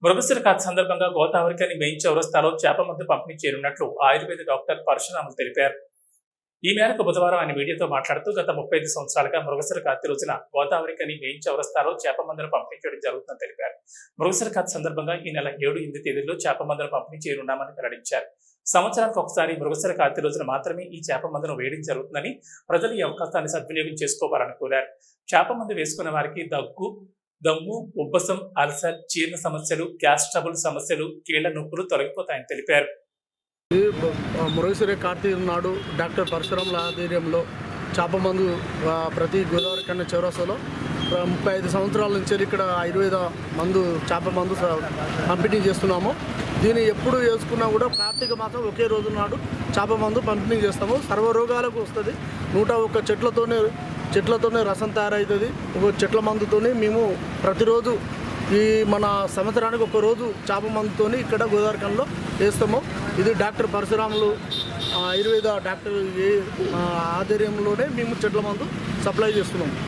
మృగశిర ఖాతా సందర్భంగా గోదావరికని మెయిన్ చౌరస్తాలో చేప మందు పంపిణీ చేయనున్నట్లు ఆయుర్వేద డాక్టర్ పరశురాములు తెలిపారు. ఈ మేరకు బుధవారం ఆయన మీడియాతో మాట్లాడుతూ గత 35 సంవత్సరాలుగా మృగశిర ఖాతా రోజున గోదావరికని మెయిన్ చౌరస్తాలో చేప మందును పంపిణీ చేయడం జరుగుతుందని తెలిపారు. మృగశిర ఖాతా సందర్భంగా ఈ నెల 7, 8 తేదీల్లో చేప మందును పంపిణీ చేయనున్నామని వెల్లడించారు. సంవత్సరానికి ఒకసారి మృగశిర ఖాతా రోజున మాత్రమే ఈ చేప మందును వేయడం జరుగుతుందని ప్రజలు ఈ అవకాశాన్ని సద్వినియోగం చేసుకోవాలని కోరారు. చేప మందు వేసుకున్న వారికి దగ్గు, దమ్ము, ఉబ్బసం, అల్సర్, జీర్ణ సమస్యలు, గ్యాస్ ట్రబుల్ సమస్యలు, కీళ్ల నొప్పులు తొలగిపోతాయని తెలిపారు. మృగశిర కార్తీక నాడు డాక్టర్ పరశురాముల ఆధ్వర్యంలో చేప మందు ప్రతి గోదావరి కన్నా చౌరస్తాలో 35 సంవత్సరాల నుంచి ఇక్కడ ఆయుర్వేద మందు చేప మందు పంపిణీ చేస్తున్నాము. దీన్ని ఎప్పుడు వేసుకున్నా కూడా కార్తీక మాసం ఒకే రోజు నాడు చేప మందు పంపిణీ చేస్తాము. సర్వరోగాలకు వస్తుంది. 101 చెట్లతోనే రసం తయారవుతుంది. ఒక చెట్ల మందుతోనే మేము ప్రతిరోజు ఈ మన సంవత్సరానికి ఒక రోజు చేప మందుతోని ఇక్కడ గోదావరికంలో వేస్తాము. ఇది డాక్టర్ పరశురాములు ఆయుర్వేద డాక్టర్ ఆధ్వర్యంలోనే మేము చెట్ల మందు సప్లై చేస్తున్నాము.